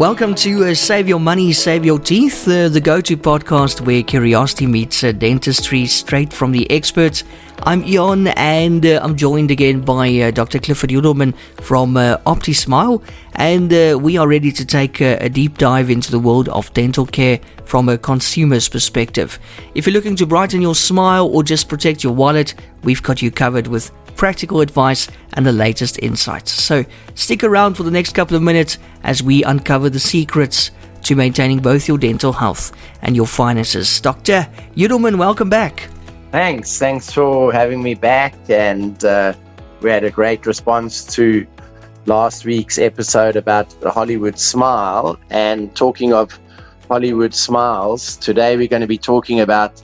Welcome to Save Your Money, Save Your Teeth, the go-to podcast where curiosity meets dentistry straight from the experts. I'm Ian, and I'm joined again by Dr. Clifford Yudelman from OPTISMILE, and we are ready to take a deep dive into the world of dental care from a consumer's perspective. If you're looking to brighten your smile or just protect your wallet, we've got you covered with practical advice and the latest insights. So stick around for the next couple of minutes as we uncover the secrets to maintaining both your dental health and your finances. Dr. Yudelman, welcome back. Thanks for having me back, and we had a great response to last week's episode about the Hollywood smile. And talking of Hollywood smiles, today we're going to be talking about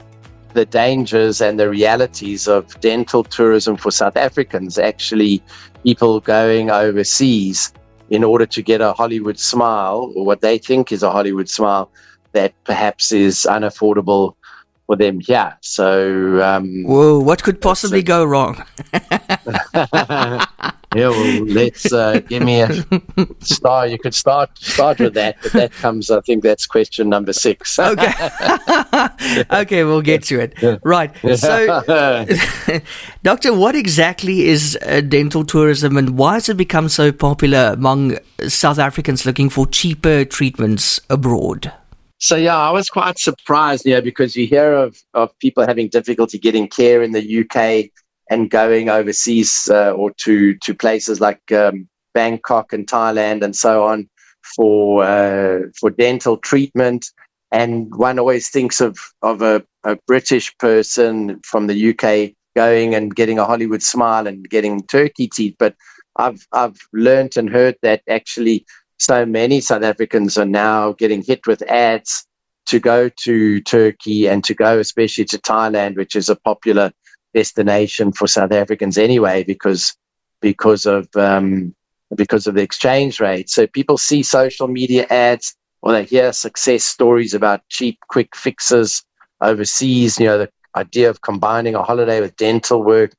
the dangers and the realities of dental tourism for South Africans, actually people going overseas in order to get a Hollywood smile, or what they think is a Hollywood smile that perhaps is unaffordable for them here. So whoa, what could possibly go wrong? Yeah, well, let's give me a star. You could start with that, but that comes, I think that's question number 6. Okay. Okay, we'll get to it. Right. So, Doctor, what exactly is dental tourism, and why has it become so popular among South Africans looking for cheaper treatments abroad? So, yeah, I was quite surprised, because you hear of people having difficulty getting care in the UK and going overseas or to places like Bangkok and Thailand and so on for dental treatment. And one always thinks of a British person from the UK going and getting a Hollywood smile and getting turkey teeth. But I've learnt and heard that actually so many South Africans are now getting hit with ads to go to Turkey and to go especially to Thailand, which is a popular destination for South Africans anyway, because of the exchange rate. So people see social media ads, or they hear success stories about cheap, quick fixes overseas. The idea of combining a holiday with dental work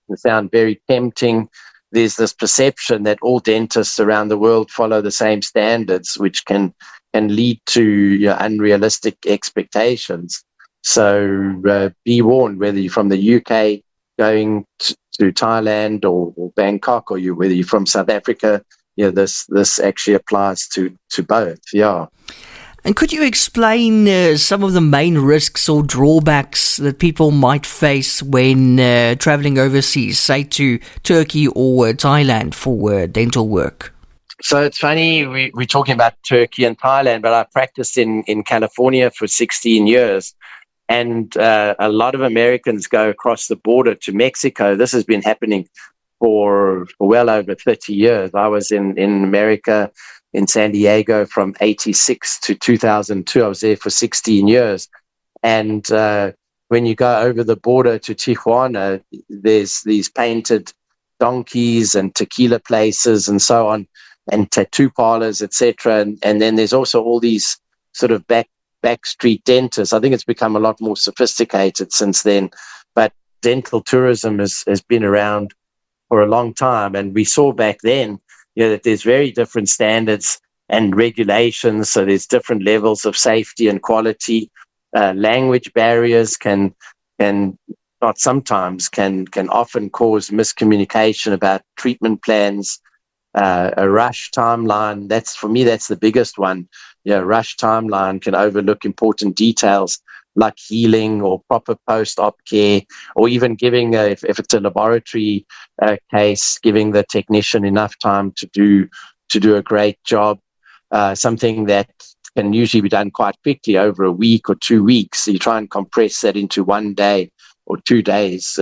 can sound very tempting. There's this perception that all dentists around the world follow the same standards, which can lead to unrealistic expectations. So be warned, whether you're from the UK going to Thailand or Bangkok, or whether you're from South Africa, this actually applies to both. Yeah. And could you explain some of the main risks or drawbacks that people might face when traveling overseas, say to Turkey or Thailand for dental work? So it's funny, we're talking about Turkey and Thailand, but I practiced in California for 16 years. And a lot of Americans go across the border to Mexico. This has been happening for well over 30 years. I was in America, in San Diego, from 86 to 2002. I was there for 16 years. And when you go over the border to Tijuana, there's these painted donkeys and tequila places and so on, and tattoo parlors, etc. And then there's also all these sort of backstreet dentists. I think it's become a lot more sophisticated since then, but dental tourism has been around for a long time. And we saw back then, that there's very different standards and regulations. So there's different levels of safety and quality. Language barriers can often cause miscommunication about treatment plans. A rush timeline, that's the biggest one. Rush timeline can overlook important details like healing or proper post-op care, or even giving, if it's a laboratory case, giving the technician enough time to do a great job. Something that can usually be done quite quickly over a week or 2 weeks. So you try and compress that into 1 day or 2 days,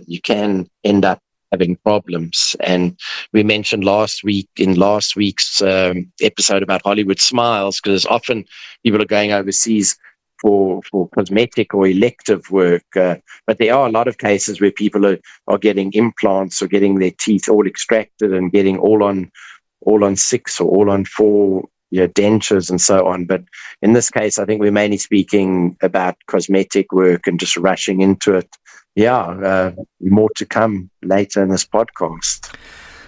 you can end up having problems. And we mentioned last week's episode about Hollywood smiles, because often people are going overseas for cosmetic or elective work, but there are a lot of cases where people are getting implants or getting their teeth all extracted and getting all on 6 or all on 4 dentures and so on. But in this case, I think we're mainly speaking about cosmetic work and just rushing into it. More to come later in this podcast.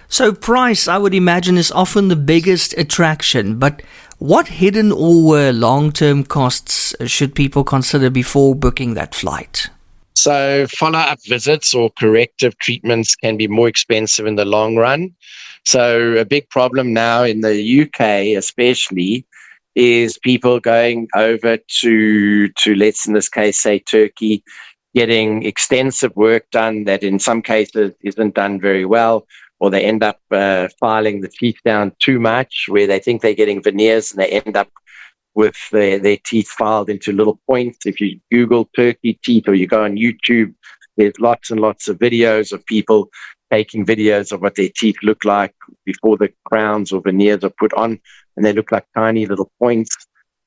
So price, I would imagine, is often the biggest attraction, but what hidden or long-term costs should people consider before booking that flight? So follow-up visits or corrective treatments can be more expensive in the long run. So a big problem now in the UK especially is people going over to let's in this case say Turkey, getting extensive work done that in some cases isn't done very well, or they end up filing the teeth down too much where they think they're getting veneers and they end up with their teeth filed into little points. If you Google Turkey teeth or you go on YouTube, there's lots and lots of videos of people taking videos of what their teeth look like before the crowns or veneers are put on, and they look like tiny little points.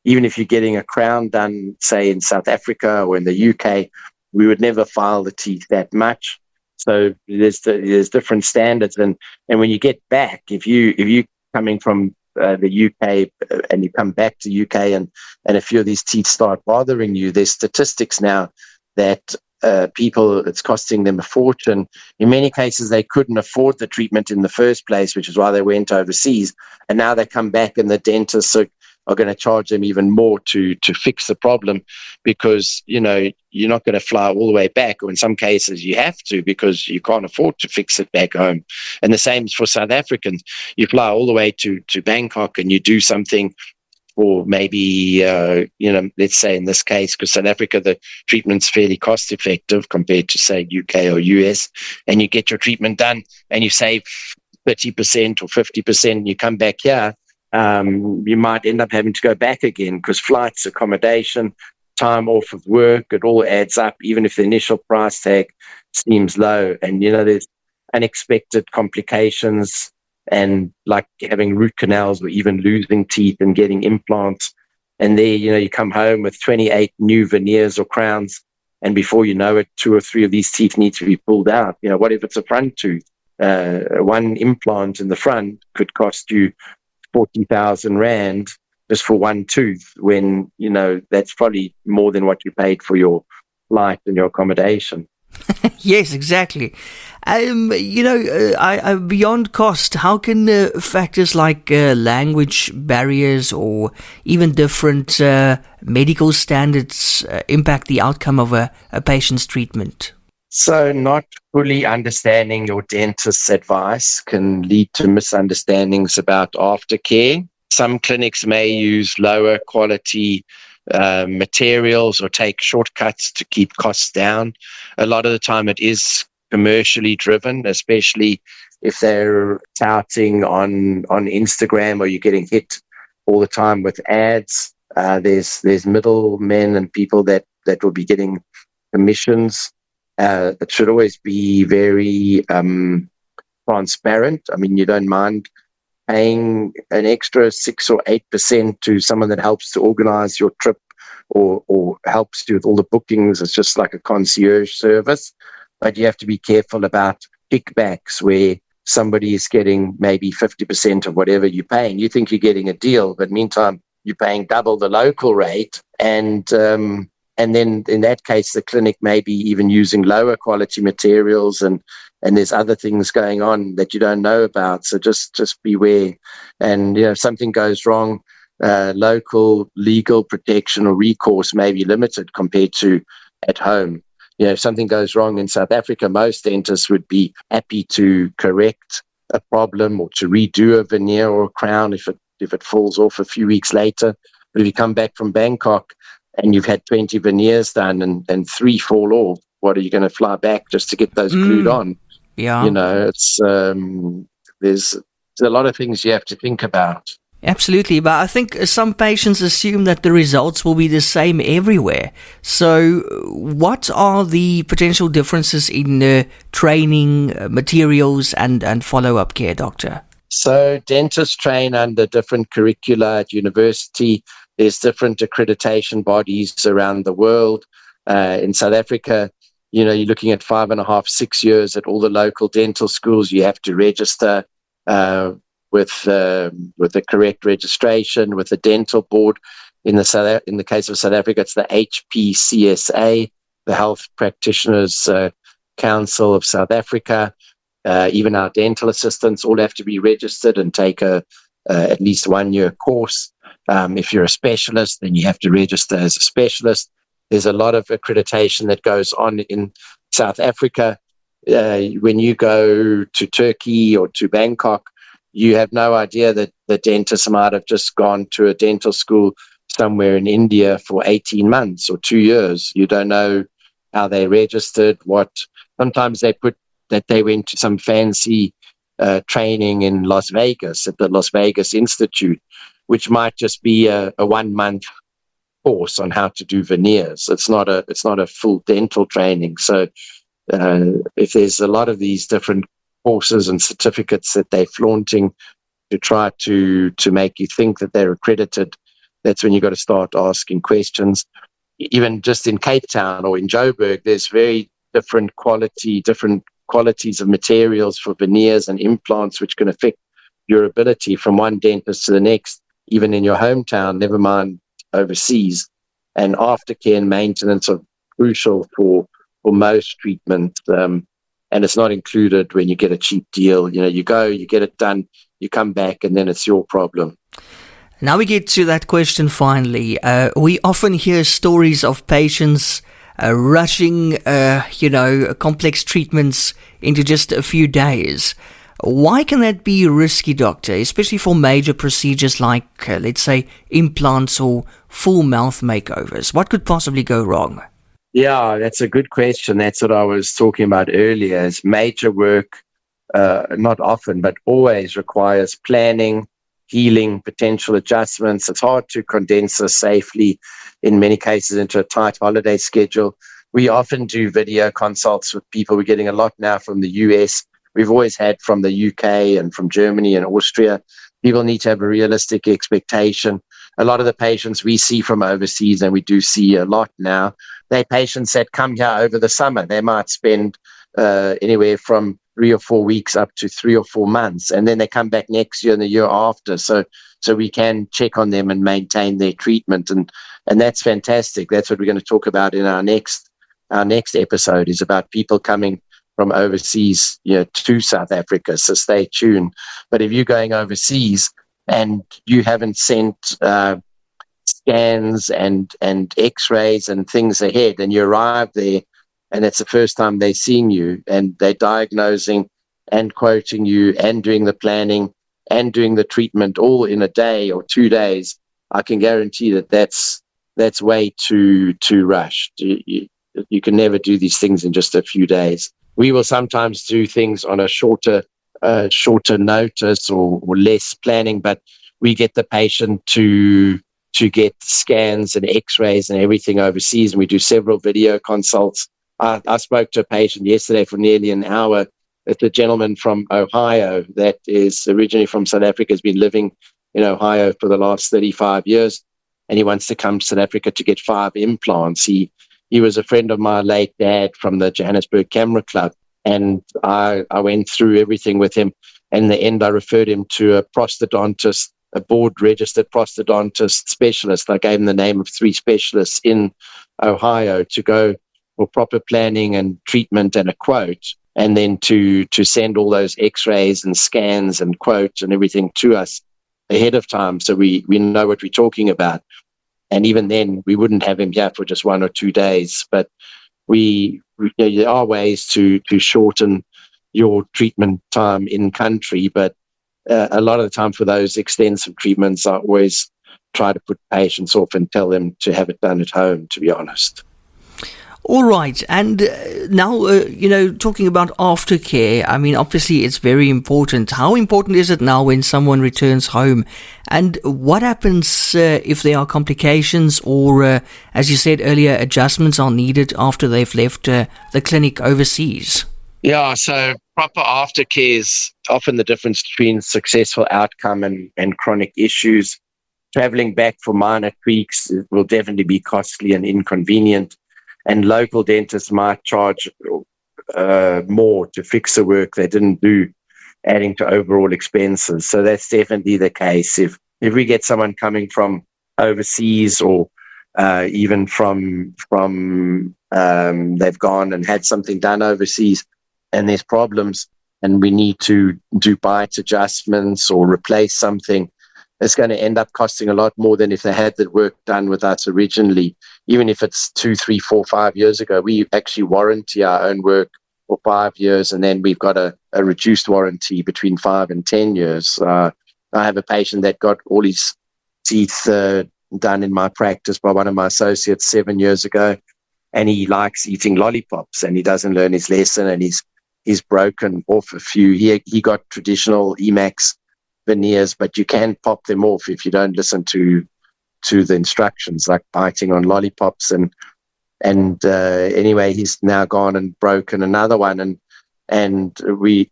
Even if you're getting a crown done, say in South Africa or in the UK, we would never file the teeth that much. So there's different standards, and when you get back, if you coming from the UK and you come back to UK and a few of these teeth start bothering you, there's statistics now that people, it's costing them a fortune. In many cases, they couldn't afford the treatment in the first place, which is why they went overseas. And now they come back and the dentists are going to charge them even more to fix the problem, because, you're not going to fly all the way back, or in some cases you have to because you can't afford to fix it back home. And the same is for South Africans. You fly all the way to Bangkok and you do something for maybe, let's say in this case, because South Africa, the treatment's fairly cost effective compared to, say, UK or US, and you get your treatment done and you save 30% or 50%, and you come back here, you might end up having to go back again because flights, accommodation, time off of work, it all adds up, even if the initial price tag seems low. And, there's unexpected complications, and like having root canals or even losing teeth and getting implants. And there, you come home with 28 new veneers or crowns, and before you know it, 2 or 3 of these teeth need to be pulled out. What if it's a front tooth? One implant in the front could cost you 40,000 Rand just for one tooth, when, that's probably more than what you paid for your flight and your accommodation. Yes, exactly. Beyond cost, how can factors like language barriers or even different medical standards impact the outcome of a patient's treatment? So not fully understanding your dentist's advice can lead to misunderstandings about aftercare. Some clinics may use lower quality materials or take shortcuts to keep costs down. A lot of the time it is commercially driven, especially if they're touting on Instagram, or you're getting hit all the time with ads. There's middlemen and people that will be getting commissions. It should always be very transparent. I mean, you don't mind paying an extra 6 or 8% to someone that helps to organize your trip or helps you with all the bookings. It's just like a concierge service. But you have to be careful about kickbacks where somebody is getting maybe 50% of whatever you're paying. You think you're getting a deal, but meantime, you're paying double the local rate. And then in that case, the clinic may be even using lower quality materials, and there's other things going on that you don't know about. So just beware. And if something goes wrong, local legal protection or recourse may be limited compared to at home. If something goes wrong in South Africa, most dentists would be happy to correct a problem or to redo a veneer or a crown if it falls off a few weeks later. But if you come back from Bangkok and you've had 20 veneers done and 3 fall off, what are you going to fly back just to get those glued on? Yeah. It's there's a lot of things you have to think about. Absolutely, but I think some patients assume that the results will be the same everywhere. So what are the potential differences in training, materials and follow-up care, doctor? So dentists train under different curricula at university. There's different accreditation bodies around the world. In South Africa, you're looking at 5.5, 6 years at all the local dental schools. You have to register with the correct registration with the dental board. In the case of South Africa, it's the HPCSA, the Health Practitioners Council of South Africa. Even our dental assistants all have to be registered and take at least 1 year course. If you're a specialist, then you have to register as a specialist. There's a lot of accreditation that goes on in South Africa. When you go to Turkey or to Bangkok, you have no idea that the dentist might have just gone to a dental school somewhere in India for 18 months or 2 years. You don't know how they registered, sometimes they put that they went to some fancy training in Las Vegas at the Las Vegas Institute, which might just be a 1 month course on how to do veneers. It's not a full dental training. So if there's a lot of these different courses and certificates that they're flaunting to try to make you think that they're accredited, that's when you've got to start asking questions. Even just in Cape Town or in Joburg, there's very different qualities of materials for veneers and implants, which can affect your ability from one dentist to the next, even in your hometown, never mind overseas. And aftercare and maintenance are crucial for most treatments. And it's not included when you get a cheap deal. You go, you get it done, you come back, and then it's your problem. Now we get to that question finally. We often hear stories of patients rushing, complex treatments into just a few days. Why can that be risky, doctor, especially for major procedures like, let's say, implants or full mouth makeovers? What could possibly go wrong? Yeah, that's a good question. That's what I was talking about earlier. Is major work, not often, but always requires planning, healing, potential adjustments. It's hard to condense this safely in many cases into a tight holiday schedule. We often do video consults with people. We're getting a lot now from the US. We've always had from the UK and from Germany and Austria. People need to have a realistic expectation. A lot of the patients we see from overseas, and we do see a lot now, they're patients that come here over the summer. They might spend anywhere from 3 or 4 weeks up to 3 or 4 months, and then they come back next year and the year after. So we can check on them and maintain their treatment, and that's fantastic. That's what we're going to talk about in our next episode, is about people coming from overseas, to South Africa. So stay tuned. But if you're going overseas and you haven't sent scans and X-rays and things ahead, and you arrive there, and it's the first time they're seeing you, and they're diagnosing and quoting you and doing the planning and doing the treatment all in a day or 2 days, I can guarantee that's way too rushed. You can never do these things in just a few days. We will sometimes do things on a shorter notice or less planning, but we get the patient to get scans and X-rays and everything overseas, and we do several video consults. I spoke to a patient yesterday for nearly an hour. It's a gentleman from Ohio that is originally from South Africa, has been living in Ohio for the last 35 years, and he wants to come to South Africa to get 5 implants. He was a friend of my late dad from the Johannesburg Camera Club, and I went through everything with him. And in the end, I referred him to a prosthodontist, a board-registered prosthodontist specialist. I gave him the name of 3 specialists in Ohio to go for proper planning and treatment and a quote, and then to send all those X-rays and scans and quotes and everything to us ahead of time, so we know what we're talking about. And even then, we wouldn't have him here for just 1 or 2 days. But there are ways to shorten your treatment time in country. But a lot of the time for those extensive treatments, I always try to put patients off and tell them to have it done at home, to be honest. All right. And now, talking about aftercare, I mean, obviously it's very important. How important is it now when someone returns home? And what happens if there are complications or, as you said earlier, adjustments are needed after they've left the clinic overseas? Yeah, so proper aftercare is often the difference between successful outcome and chronic issues. Traveling back for minor tweaks will definitely be costly and inconvenient. And local dentists might charge more to fix the work they didn't do, adding to overall expenses. So that's definitely the case. If we get someone coming from overseas or even from they've gone and had something done overseas and there's problems, and we need to do bite adjustments or replace something, it's going to end up costing a lot more than if they had the work done with us originally. Even if it's 2, 3, 4, 5 years ago, we actually warranty our own work for 5 years, and then we've got a reduced warranty between 5 and 10 years. I have a patient that got all his teeth done in my practice by one of my associates 7 years ago, and he likes eating lollipops, and he doesn't learn his lesson, and he's broken off a few. He got traditional Emax veneers, but you can pop them off if you don't listen to the instructions, like biting on lollipops. And anyway, he's now gone and broken another one, and we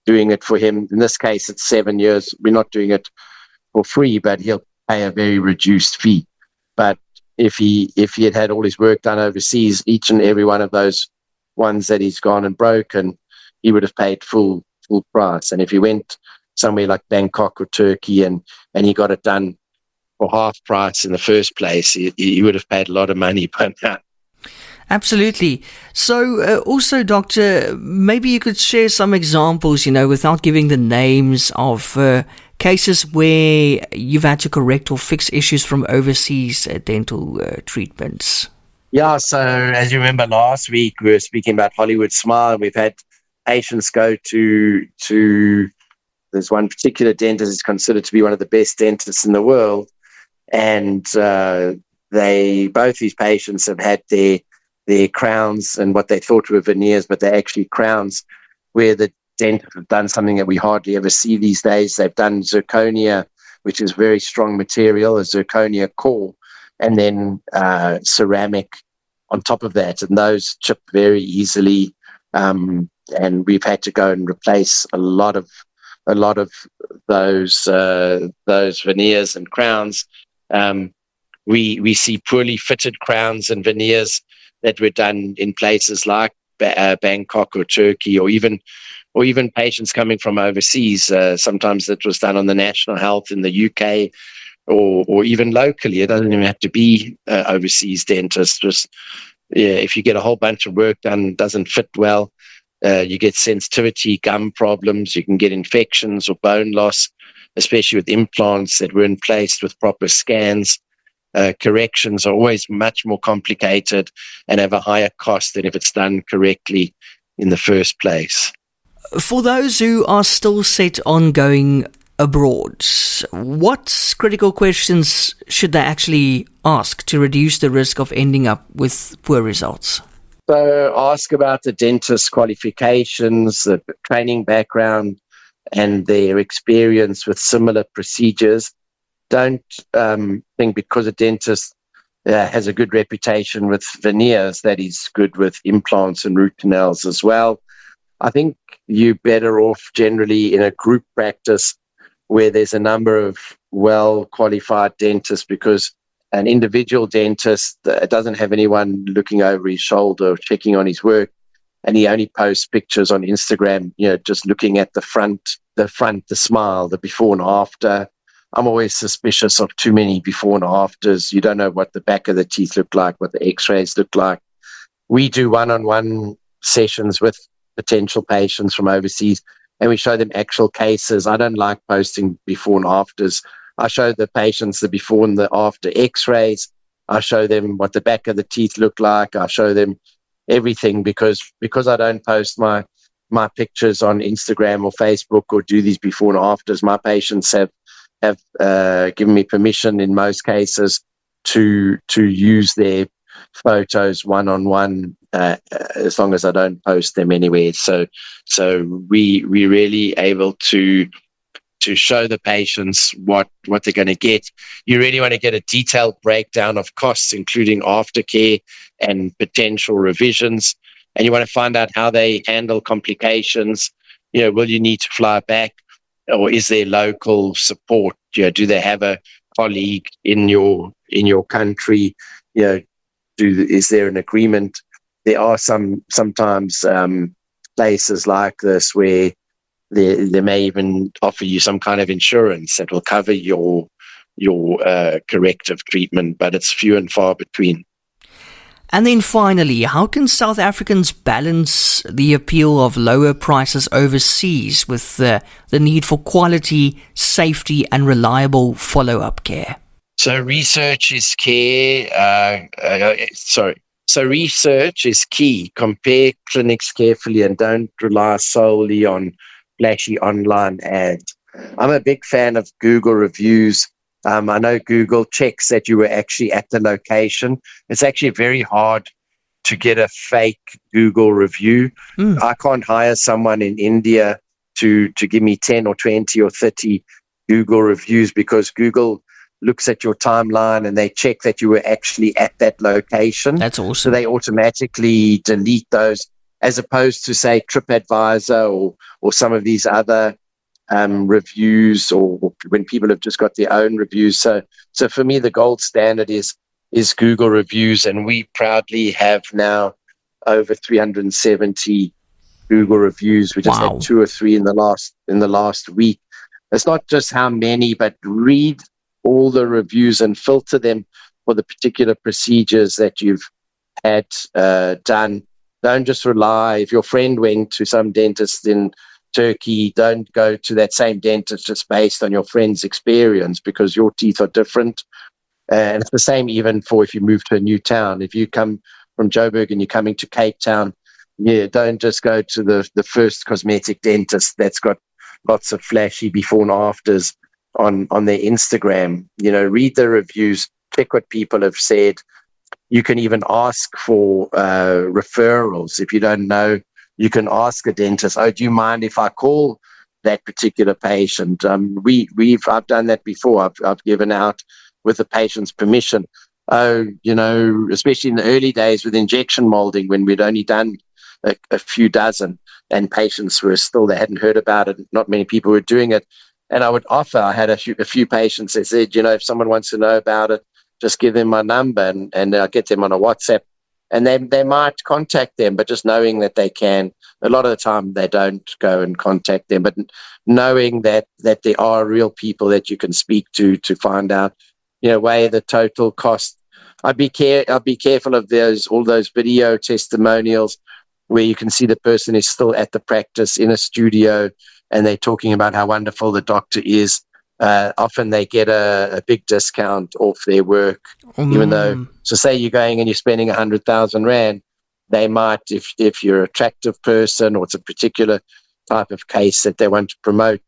doing it for him. In this case, it's 7 years. We're not doing it for free, but he'll pay a very reduced fee. But if he had all his work done overseas, each and every one of those ones that he's gone and broken, he would have paid full price. And if he went somewhere like Bangkok or Turkey and he got it done for half price in the first place, he would have paid a lot of money by now. Absolutely. So also, Doctor, maybe you could share some examples, without giving the names of cases where you've had to correct or fix issues from overseas dental treatments. Yeah, so as you remember last week, we were speaking about Hollywood Smile. We've had patients go to there's one particular dentist who's considered to be one of the best dentists in the world, and both these patients have had their crowns and what they thought were veneers, but they're actually crowns, where the dentist have done something that we hardly ever see these days. They've done zirconia, which is very strong material, a zirconia core, and then ceramic on top of that, and those chip very easily. And we've had to go and replace a lot of those veneers and crowns. We see poorly fitted crowns and veneers that were done in places like Bangkok or Turkey, or even patients coming from overseas. Sometimes that was done on the National Health in the UK, or even locally. It doesn't even have to be overseas dentists. Just if you get a whole bunch of work done, doesn't fit well, you get sensitivity, gum problems, you can get infections or bone loss, especially with implants that weren't placed with proper scans. Corrections are always much more complicated and have a higher cost than if it's done correctly in the first place. For those who are still set on going abroad, what critical questions should they actually ask to reduce the risk of ending up with poor results? So ask about the dentist's qualifications, the training background, and their experience with similar procedures. Don't think because a dentist has a good reputation with veneers that he's good with implants and root canals as well. I think you're better off generally in a group practice where there's a number of well-qualified dentists, because an individual dentist doesn't have anyone looking over his shoulder, checking on his work, and he only posts pictures on Instagram, just looking at the front, the smile, the before and after. I'm always suspicious of too many before and afters. You don't know what the back of the teeth look like, what the x-rays look like. We do one-on-one sessions with potential patients from overseas, and we show them actual cases. I don't like posting before and afters. I show the patients the before and the after x-rays. I show them what the back of the teeth look like. I show them everything, because I don't post my pictures on Instagram or Facebook or do these before and afters. My patients have given me permission in most cases to use their photos one-on-one, as long as I don't post them anywhere. So we really able to show the patients what they're going to get. You really want to get a detailed breakdown of costs, including aftercare and potential revisions. And you want to find out how they handle complications. Will you need to fly back? Or is there local support? Do they have a colleague in your country? Is there an agreement? There are sometimes places like this where they may even offer you some kind of insurance that will cover your corrective treatment, but it's few and far between. And then finally, how can South Africans balance the appeal of lower prices overseas with the need for quality, safety, and reliable follow-up care? So research is key. So research is key. Compare clinics carefully and don't rely solely on flashy online ads. I'm a big fan of Google reviews. I know Google checks that you were actually at the location. It's actually very hard to get a fake Google review. I can't hire someone in India to give me 10 or 20 or 30 Google reviews, because Google looks at your timeline and they check that you were actually at that location. That's awesome. So they automatically delete those, as opposed to, say, TripAdvisor or some of these other reviews, or when people have just got their own reviews. So for me, the gold standard is Google reviews, and we proudly have now over 370 Google reviews. We just had 2 or 3 in the last week. It's not just how many, but read all the reviews and filter them for the particular procedures that you've had done. Don't just rely. If your friend went to some dentist in Turkey, don't go to that same dentist just based on your friend's experience, because your teeth are different. And it's the same even for if you move to a new town. If you come from Joburg and you're coming to Cape Town, don't just go to the first cosmetic dentist that's got lots of flashy before and afters on their Instagram. Read the reviews, check what people have said. You can even ask for referrals. If you don't know, you can ask a dentist, do you mind if I call that particular patient? I've done that before. I've given out with the patient's permission. Especially in the early days with injection molding, when we'd only done a few dozen and patients they hadn't heard about it. Not many people were doing it. And I had a few patients that said, if someone wants to know about it, just give them my number and I'll get them on a WhatsApp. And they might contact them, but just knowing that they can. A lot of the time they don't go and contact them, but knowing that there are real people that you can speak to find out, weigh the total cost. I'd be careful of all those video testimonials where you can see the person is still at the practice in a studio and they're talking about how wonderful the doctor is. Often they get a big discount off their work, even though, so say you're going and you're spending 100,000 Rand, they might, if you're an attractive person or it's a particular type of case that they want to promote,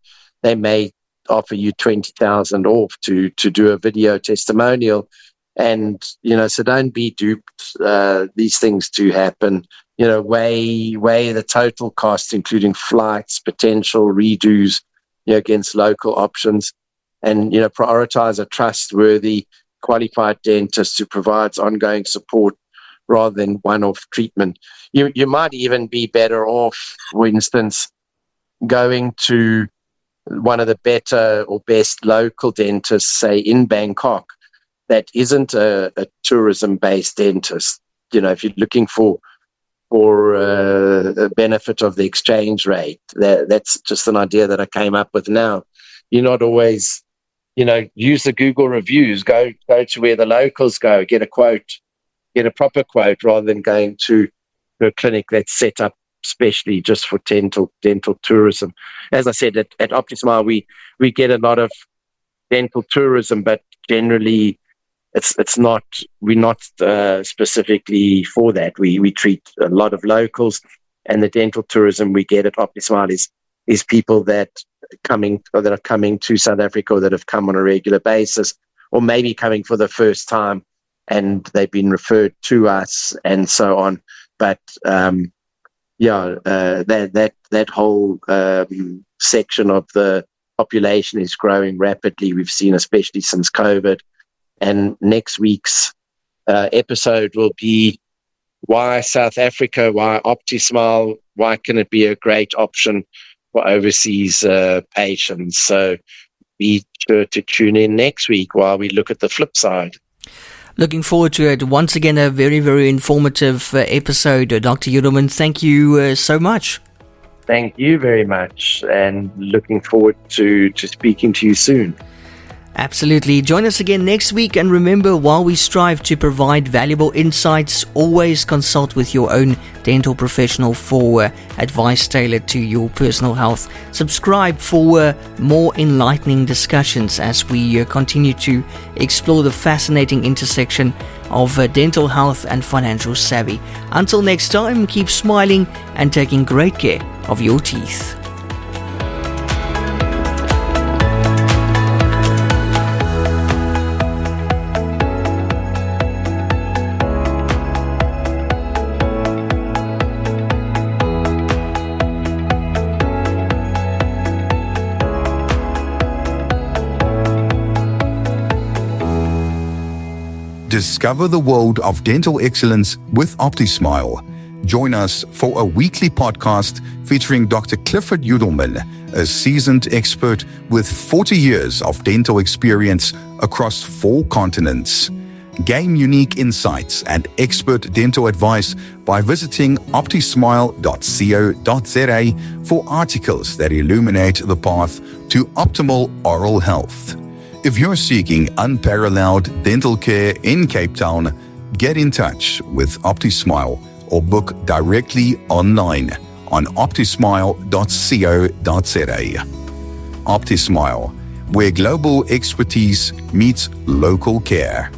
they may offer you 20,000 off to do a video testimonial. And, so don't be duped. These things do happen. Weigh the total cost, including flights, potential redos, against local options. And, prioritize a trustworthy, qualified dentist who provides ongoing support rather than one-off treatment. You might even be better off, for instance, going to one of the better or best local dentists, say in Bangkok, that isn't a tourism-based dentist. If you're looking for a benefit of the exchange rate, that's just an idea that I came up with now. You're not always, use the Google reviews, go to where the locals go, get a quote, get a proper quote, rather than going to a clinic that's set up especially just for dental tourism. As I said, at OPTISMILE, we get a lot of dental tourism, but generally we're not specifically for that. We treat a lot of locals, and the dental tourism we get at OPTISMILE is people that are coming to South Africa, or that have come on a regular basis, or maybe coming for the first time and they've been referred to us and so on. But that whole section of the population is growing rapidly. We've seen, especially since COVID. And next week's episode will be why South Africa, why OPTISMILE, why can it be a great option for overseas patients. So be sure to tune in next week while we look at the flip side. Looking forward to it. Once again, a very, very informative episode. Dr. Yudelman, thank you so much. Thank you very much, and looking forward to speaking to you soon. Absolutely. Join us again next week, and remember, while we strive to provide valuable insights, always consult with your own dental professional for advice tailored to your personal health. Subscribe for more enlightening discussions as we continue to explore the fascinating intersection of dental health and financial savvy. Until next time, keep smiling and taking great care of your teeth. Discover the world of dental excellence with OPTISMILE. Join us for a weekly podcast featuring Dr. Clifford Yudelman, a seasoned expert with 40 years of dental experience across 4 continents. Gain unique insights and expert dental advice by visiting optismile.co.za for articles that illuminate the path to optimal oral health. If you're seeking unparalleled dental care in Cape Town, get in touch with OPTISMILE or book directly online on optismile.co.za. OPTISMILE, where global expertise meets local care.